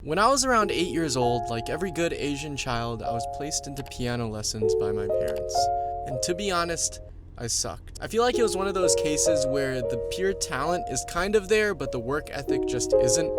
When I was around 8 years old, like every good Asian child, I was placed into piano lessons by my parents. And to be honest, I sucked. I feel like it was one of those cases where the pure talent is kind of there, but the work ethic just isn't.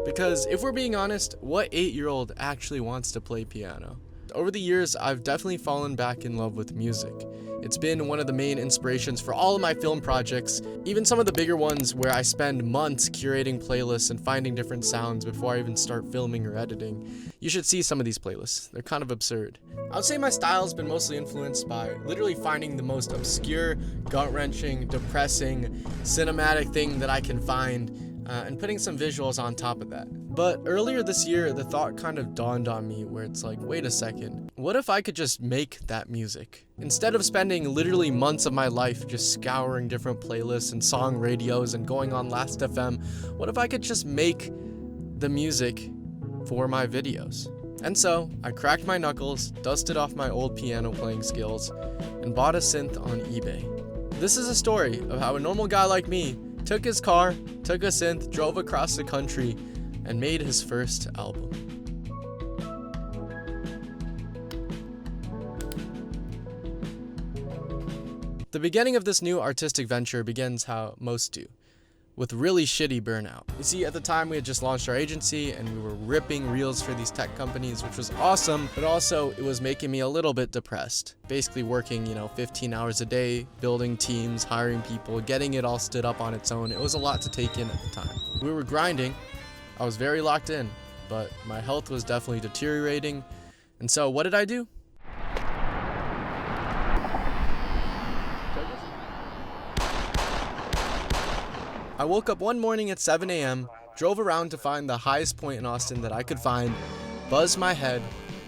Because if we're being honest, what 8-year-old actually wants to play piano? Over the years, I've definitely fallen back in love with music. It's been one of the main inspirations for all of my film projects, even some of the bigger ones where I spend months curating playlists and finding different sounds before I even start filming or editing. You should see some of these playlists. They're kind of absurd. I would say my style's been mostly influenced by literally finding the most obscure, gut-wrenching, depressing, cinematic thing that I can find, and putting some visuals on top of that. But earlier this year, the thought kind of dawned on me where it's like, wait a second, what if I could just make that music? Instead of spending literally months of my life just scouring different playlists and song radios and going on Last.fm, what if I could just make the music for my videos? And so, I cracked my knuckles, dusted off my old piano playing skills, and bought a synth on eBay. This is a story of how a normal guy like me took his car, took a synth, drove across the country, and made his first album. The beginning of this new artistic venture begins how most do, with really shitty burnout. You see, at the time we had just launched our agency and we were ripping reels for these tech companies, which was awesome, but also it was making me a little bit depressed. Basically working, 15 hours a day, building teams, hiring people, getting it all stood up on its own. It was a lot to take in at the time. We were grinding, I was very locked in, but my health was definitely deteriorating. And so what did I do? I woke up one morning at 7 a.m., drove around to find the highest point in Austin that I could find, buzzed my head,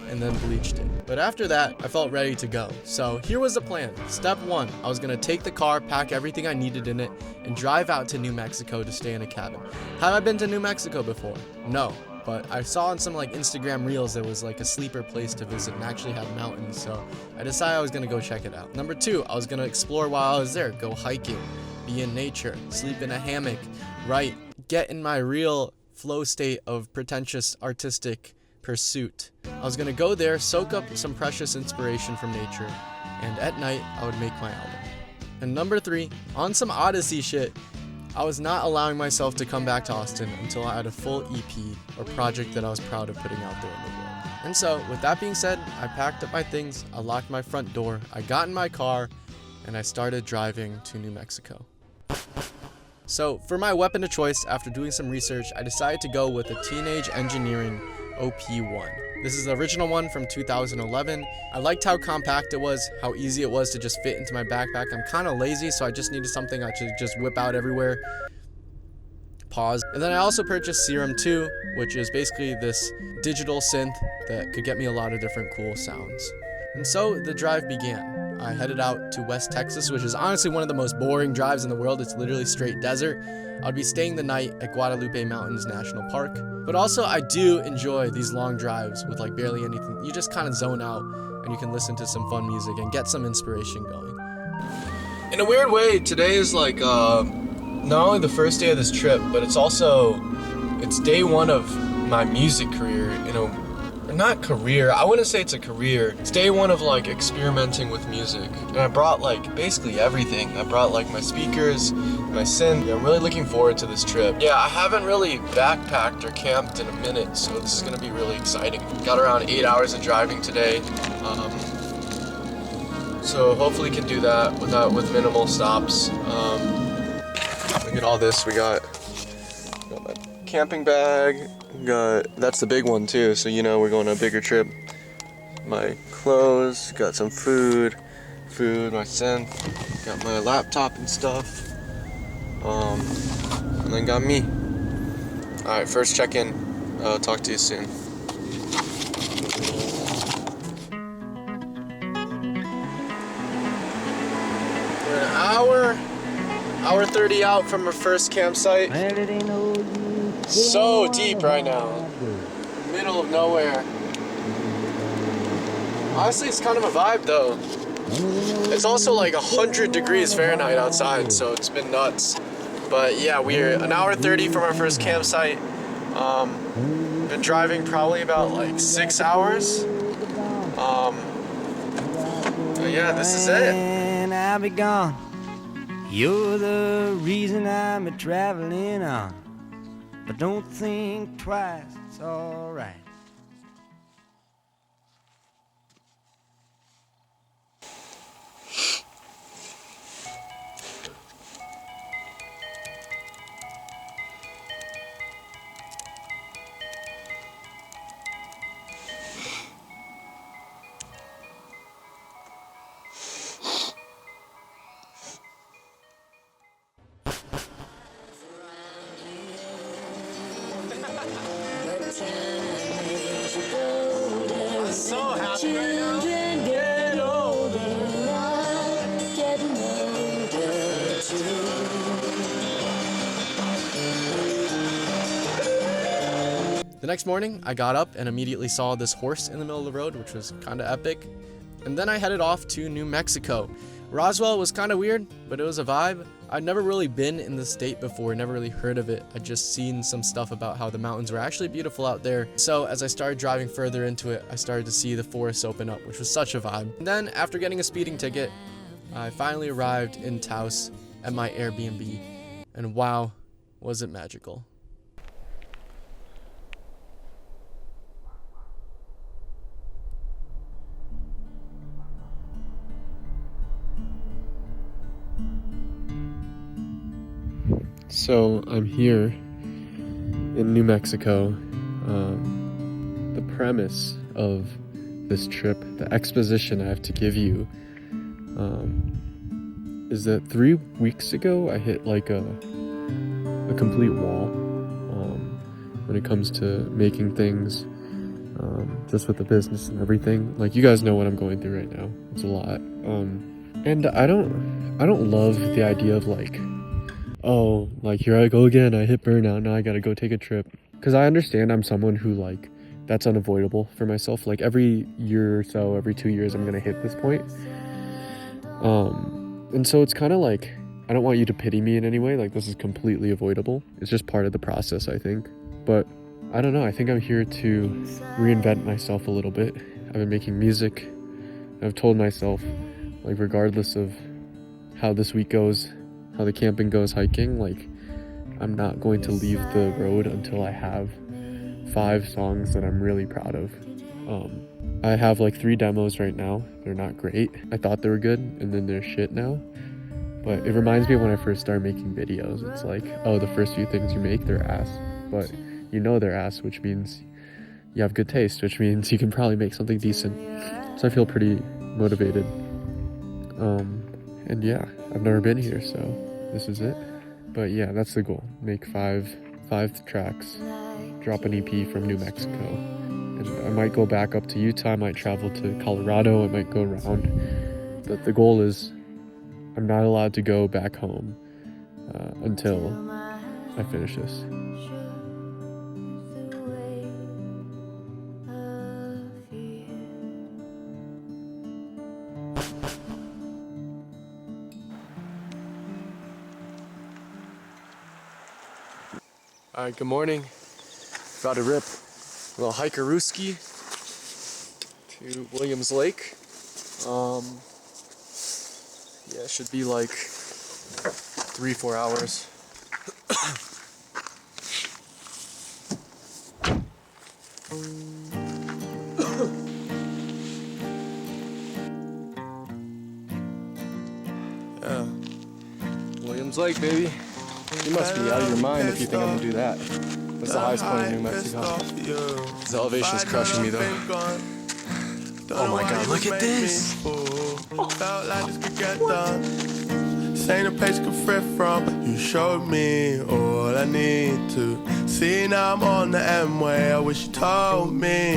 and then bleached it. But after that, I felt ready to go. So here was the plan. Step 1, I was gonna take the car, pack everything I needed in it, and drive out to New Mexico to stay in a cabin. Have I been to New Mexico before? No. But I saw on some Instagram reels there was a sleeper place to visit and actually had mountains, so I decided I was gonna go check it out. Number 2, I was gonna explore while I was there, go hiking, be in nature, sleep in a hammock, write, get in my real flow state of pretentious artistic pursuit. I was gonna go there, soak up some precious inspiration from nature, and at night I would make my album. And number 3, on some Odyssey shit, I was not allowing myself to come back to Austin until I had a full EP or project that I was proud of putting out there in the world. And so, with that being said, I packed up my things, I locked my front door, I got in my car, and I started driving to New Mexico. So, for my weapon of choice, after doing some research, I decided to go with a Teenage Engineering OP1. This is the original one from 2011. I liked how compact it was, how easy it was to just fit into my backpack. I'm kind of lazy, so I just needed something I could just whip out everywhere. Pause. And then I also purchased Serum 2, which is basically this digital synth that could get me a lot of different cool sounds. And so the drive began. I headed out to West Texas, which is honestly one of the most boring drives in the world. It's literally straight desert. I'd be staying the night at Guadalupe Mountains National Park. But also I do enjoy these long drives with barely anything. You just kind of zone out and you can listen to some fun music and get some inspiration going. In a weird way, today is not only the first day of this trip, but it's day one of my music career, not career, I wouldn't say it's a career. It's day one of experimenting with music. And I brought basically everything. I brought my speakers, my synth. I'm really looking forward to this trip. Yeah, I haven't really backpacked or camped in a minute, so this is gonna be really exciting. Got around 8 hours of driving today. So hopefully can do that with minimal stops. Look at all this. We got my camping bag. That's the big one too, so we're going on a bigger trip. My clothes, got some food, my synth, got my laptop and stuff, and then got me. Alright, first check-in. I'll talk to you soon. We're an hour 30 out from our first campsite. So deep right now, middle of nowhere. Honestly, it's kind of a vibe though. It's also 100 degrees Fahrenheit outside, so it's been nuts. But yeah, we're an hour 30 from our first campsite. Been driving probably about like 6 hours. But yeah, this is it. And I'll be gone. You're the reason I'm traveling on. But don't think twice, it's alright. I'm so happy right now. The next morning, I got up and immediately saw this horse in the middle of the road, which was kind of epic. And then I headed off to New Mexico. Roswell was kind of weird, but it was a vibe. I'd never really been in the state before, never really heard of it. I'd just seen some stuff about how the mountains were actually beautiful out there. So as I started driving further into it, I started to see the forests open up, which was such a vibe. And then after getting a speeding ticket, I finally arrived in Taos at my Airbnb. And wow, was it magical. So I'm here in New Mexico. The premise of this trip, the exposition I have to give you, is that 3 weeks ago I hit like a complete wall when it comes to making things, just with the business and everything. Like, you guys know what I'm going through right now. It's a lot, and I don't love the idea of like, oh, like, here I go again, I hit burnout, now I gotta go take a trip. Because I understand I'm someone who, like, that's unavoidable for myself. Like, every year or so, every 2 years, I'm gonna hit this point. And so it's kind of like, I don't want you to pity me in any way. Like, this is completely avoidable. It's just part of the process, I think. But I don't know, I think I'm here to reinvent myself a little bit. I've been making music. I've told myself, like, regardless of how this week goes, how the camping goes, hiking, like, I'm not going to leave the road until I have 5 songs that I'm really proud of. I have like 3 demos right now. They're not great. I thought they were good, and then they're shit now. But it reminds me of when I first started making videos. It's like, oh, the first few things you make, they're ass. But you know they're ass, which means you have good taste, which means you can probably make something decent. So I feel pretty motivated. And yeah, I've never been here, so this is it. But yeah, that's the goal. Make 5 tracks, drop an EP from New Mexico. And I might go back up to Utah, I might travel to Colorado, I might go around. But the goal is, I'm not allowed to go back home until I finish this. Alright, good morning. About to rip a little hikerooski to Williams Lake. Yeah, it should be like 3-4 hours. Yeah, Williams Lake, baby. You must be out of your mind if you think I'm gonna do that. That's the highest point in New Mexico. The elevation's crushing me though. Oh my god, look at this! This ain't a place to fret from. You showed me all I need to see. Now I'm on the M-way. I wish you told me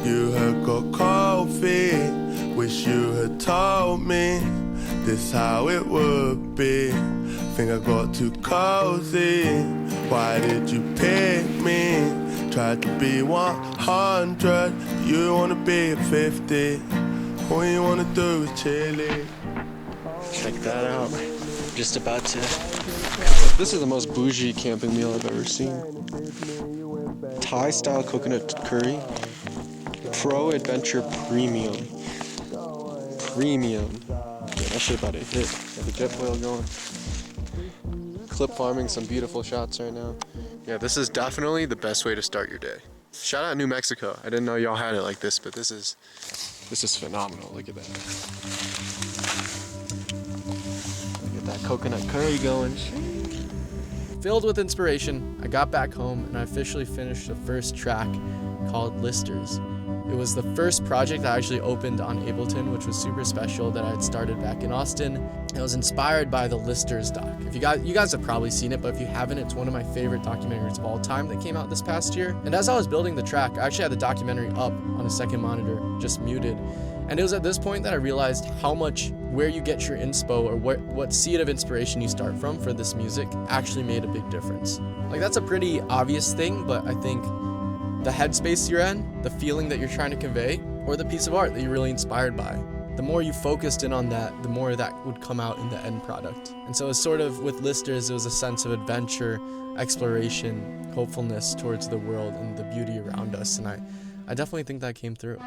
you had got cold feet. Wish you had told me this how it would be. Think I got too cozy. Why did you pick me? Tried to be 100. You wanna be at 50. All you wanna do is chilly. Check that out. Just about to... This is the most bougie camping meal I've ever seen. Thai style coconut curry, Pro Adventure Premium. Premium. Yeah, that shit about to hit. Got the jet foil going. Clip farming some beautiful shots right now. Yeah, this is definitely the best way to start your day. Shout out New Mexico. I didn't know y'all had it like this, but this is phenomenal. Look at that. Get that coconut curry going. Filled with inspiration, I got back home and I officially finished the first track called Listers. It was the first project I actually opened on Ableton, which was super special, that I had started back in Austin. It was inspired by the Listers doc. If you guys have probably seen it, but if you haven't, it's one of my favorite documentaries of all time that came out this past year. And as I was building the track, I actually had the documentary up on a second monitor, just muted. And it was at this point that I realized how much where you get your inspo, or what seed of inspiration you start from for this music, actually made a big difference. Like, that's a pretty obvious thing, but I think the headspace you're in, the feeling that you're trying to convey, or the piece of art that you're really inspired by, the more you focused in on that, the more that would come out in the end product. And so it's sort of, with Listers, it was a sense of adventure, exploration, hopefulness towards the world and the beauty around us. And I definitely think that came through.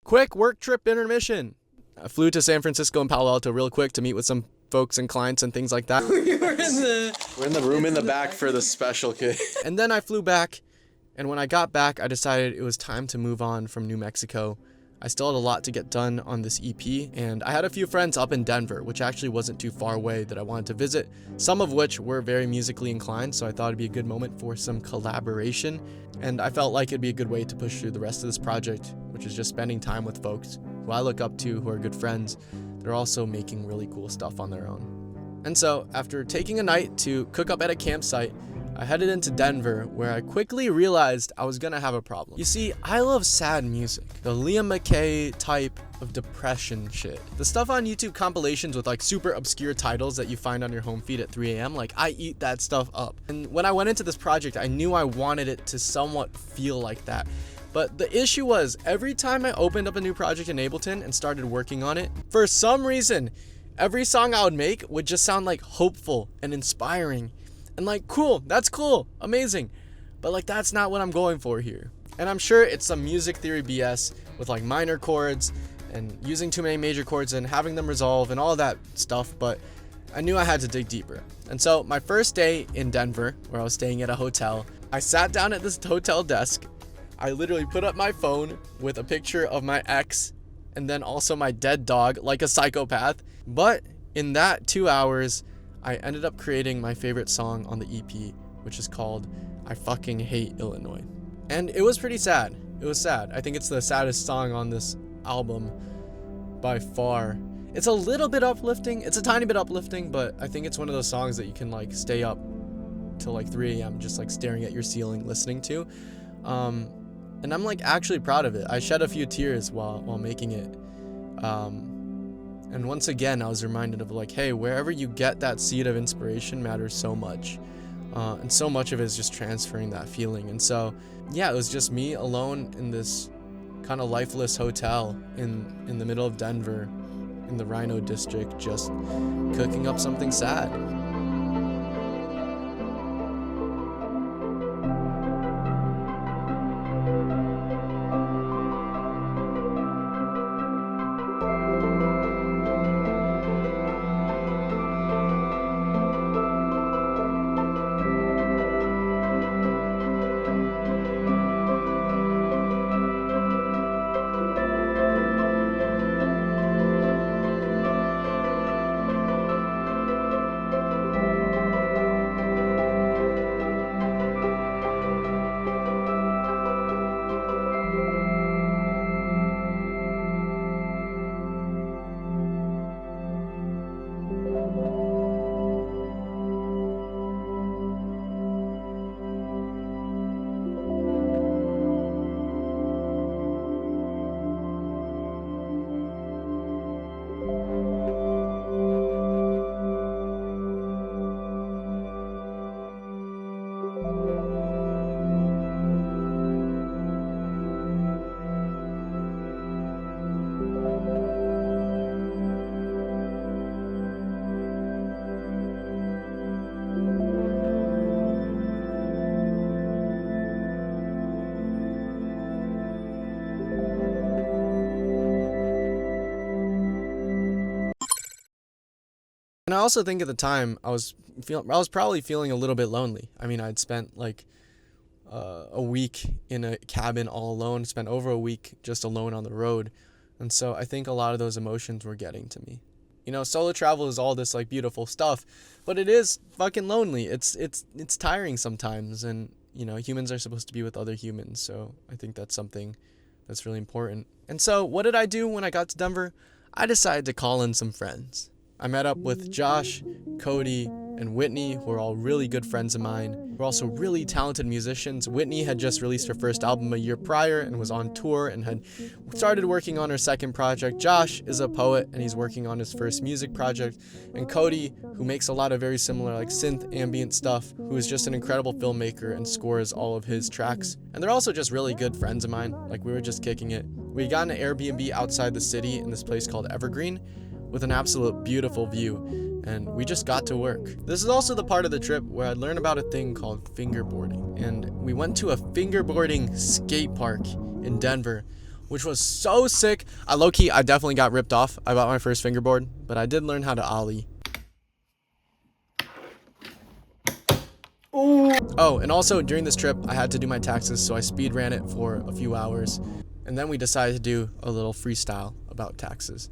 Quick work trip intermission. I flew to San Francisco and Palo Alto real quick to meet with some folks and clients and things like that. We're in the room in the back for the special kid. And then I flew back, and when I got back, I decided it was time to move on from New Mexico. I still had a lot to get done on this EP, and I had a few friends up in Denver, which actually wasn't too far away, that I wanted to visit, some of which were very musically inclined, so I thought it'd be a good moment for some collaboration. And I felt like it'd be a good way to push through the rest of this project, which is just spending time with folks who I look up to, who are good friends. They're also making really cool stuff on their own. And so, after taking a night to cook up at a campsite, I headed into Denver, where I quickly realized I was gonna have a problem. You see, I love sad music, the Liam McKay type of depression shit. The stuff on YouTube compilations with like super obscure titles that you find on your home feed at 3 a.m., like, I eat that stuff up. And when I went into this project, I knew I wanted it to somewhat feel like that. But the issue was, every time I opened up a new project in Ableton and started working on it, for some reason, every song I would make would just sound like hopeful and inspiring. And like, cool, that's cool, amazing. But like, that's not what I'm going for here. And I'm sure it's some music theory BS with like minor chords and using too many major chords and having them resolve and all that stuff, but I knew I had to dig deeper. And so my first day in Denver, where I was staying at a hotel, I sat down at this hotel desk. I literally put up my phone with a picture of my ex and then also my dead dog, like a psychopath. But in that 2 hours, I ended up creating my favorite song on the EP, which is called I Fucking Hate Illinois. And it was pretty sad. It was sad. I think it's the saddest song on this album by far. It's a little bit uplifting. It's a tiny bit uplifting, but I think it's one of those songs that you can like stay up till like 3 a.m. just like staring at your ceiling listening to. And I'm like actually proud of it. I shed a few tears while making it. And once again, I was reminded of like, hey, wherever you get that seed of inspiration matters so much. And so much of it is just transferring that feeling. And so, yeah, it was just me alone in this kind of lifeless hotel in the middle of Denver, in the Rhino district, just cooking up something sad. also think at the time I was probably feeling a little bit lonely. I mean, I'd spent like a week in a cabin all alone, spent over a week just alone on the road. And so I think a lot of those emotions were getting to me. You know, solo travel is all this like beautiful stuff, but it is fucking lonely. It's tiring sometimes, and you know, humans are supposed to be with other humans. So I think that's something that's really important. And so what did I do when I got to Denver? I decided to call in some friends. I met up with Josh, Cody, and Whitney, who are all really good friends of mine. We're also really talented musicians. Whitney had just released her first album a year prior and was on tour and had started working on her second project. Josh is a poet and he's working on his first music project. And Cody, who makes a lot of very similar like synth ambient stuff, who is just an incredible filmmaker and scores all of his tracks. And they're also just really good friends of mine. Like, we were just kicking it. We got an Airbnb outside the city in this place called Evergreen, with an absolute beautiful view, and we just got to work. This is also the part of the trip where I learned about a thing called fingerboarding, and we went to a fingerboarding skate park in Denver, which was so sick. I definitely got ripped off. I bought my first fingerboard, but I did learn how to ollie. Ooh. Oh, and also during this trip, I had to do my taxes, so I speed ran it for a few hours, and then we decided to do a little freestyle about taxes.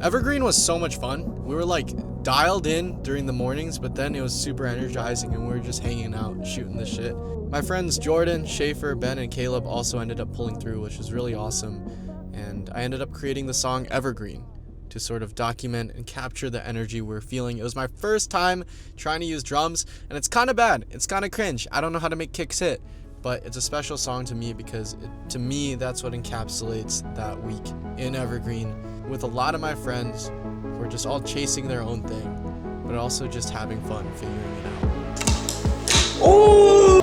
Evergreen was so much fun. We were like dialed in during the mornings, but then it was super energizing and we were just hanging out, shooting the shit. My friends Jordan, Schaefer, Ben, and Caleb also ended up pulling through, which was really awesome. And I ended up creating the song Evergreen to sort of document and capture the energy we're feeling. It was my first time trying to use drums, and it's kind of bad. It's kind of cringe. I don't know how to make kicks hit, but it's a special song to me because to me, that's what encapsulates that week in Evergreen with a lot of my friends who are just all chasing their own thing, but also just having fun figuring it out. Oh!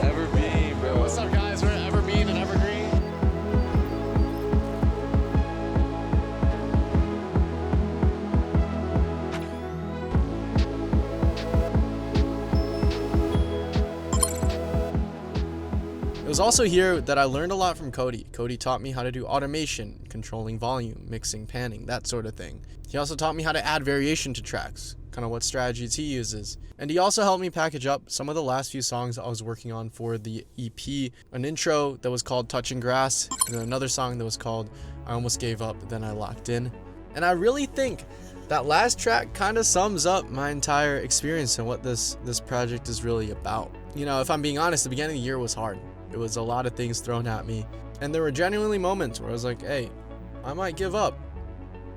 Evergreen, bro. What's up, guys? We're at Evergreen and Evergreen. It was also here that I learned a lot from Cody. Cody taught me how to do automation, controlling volume, mixing, panning, that sort of thing. He also taught me how to add variation to tracks, kind of what strategies he uses. And he also helped me package up some of the last few songs I was working on for the EP. An intro that was called Touching Grass, and then another song that was called I Almost Gave Up, Then I Locked In. And I really think that last track kind of sums up my entire experience and what this project is really about. You know, if I'm being honest, the beginning of the year was hard. It was a lot of things thrown at me. And there were genuinely moments where I was like, hey, I might give up.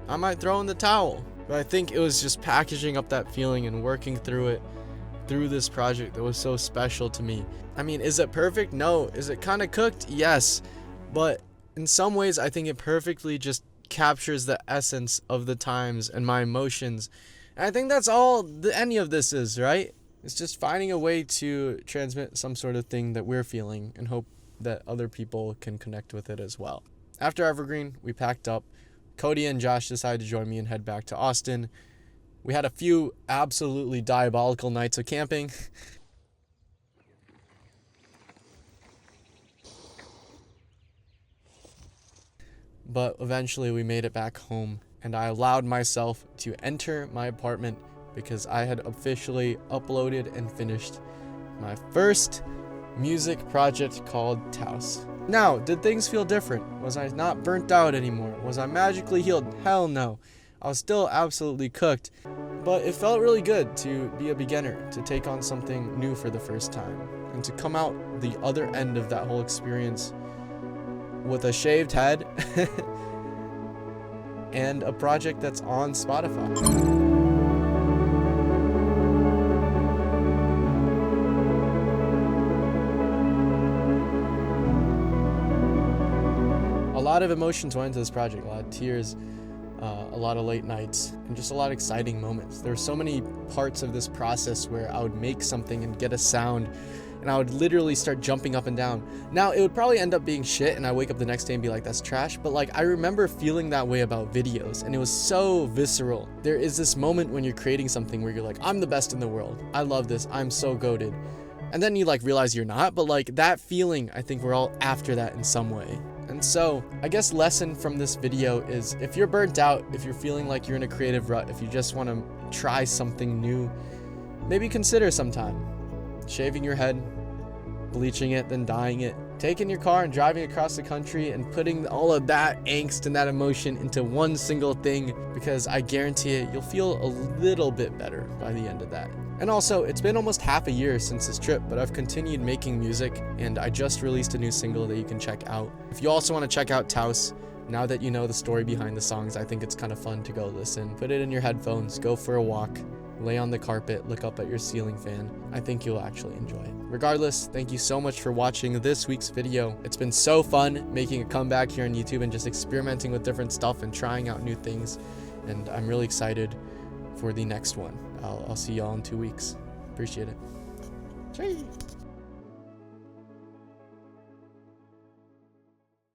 I might throw in the towel. But I think it was just packaging up that feeling and working through it, through this project that was so special to me. I mean, is it perfect? No. Is it kind of cooked? Yes. But in some ways, I think it perfectly just captures the essence of the times and my emotions. And I think that's all any of this is, right? It's just finding a way to transmit some sort of thing that we're feeling and hope that other people can connect with it as well. After Evergreen, we packed up. Cody and Josh decided to join me and head back to Austin. We had a few absolutely diabolical nights of camping. But eventually we made it back home, and I allowed myself to enter my apartment because I had officially uploaded and finished my first music project called Taos. Now, did things feel different? Was I not burnt out anymore? Was I magically healed? Hell no. I was still absolutely cooked, but it felt really good to be a beginner, to take on something new for the first time, and to come out the other end of that whole experience with a shaved head and a project that's on Spotify. A lot of emotions went into this project, a lot of tears, a lot of late nights, and just a lot of exciting moments. There were so many parts of this process where I would make something and get a sound, and I would literally start jumping up and down. Now, it would probably end up being shit, and I wake up the next day and be like, that's trash, but like, I remember feeling that way about videos, and it was so visceral. There is this moment when you're creating something where you're like, I'm the best in the world. I love this. I'm so goated. And then you like realize you're not, but like that feeling, I think we're all after that in some way. And so, I guess lesson from this video is if you're burnt out, if you're feeling like you're in a creative rut, if you just want to try something new, maybe consider sometime shaving your head, bleaching it, then dyeing it, taking your car and driving across the country and putting all of that angst and that emotion into one single thing, because I guarantee it, you'll feel a little bit better by the end of that. And also, it's been almost half a year since this trip, but I've continued making music, and I just released a new single that you can check out. If you also want to check out Taos, now that you know the story behind the songs, I think it's kind of fun to go listen. Put it in your headphones, go for a walk, lay on the carpet, look up at your ceiling fan. I think you'll actually enjoy it. Regardless, thank you so much for watching this week's video. It's been so fun making a comeback here on YouTube and just experimenting with different stuff and trying out new things. And I'm really excited for the next one. I'll see y'all in 2 weeks. Appreciate it. Cheers.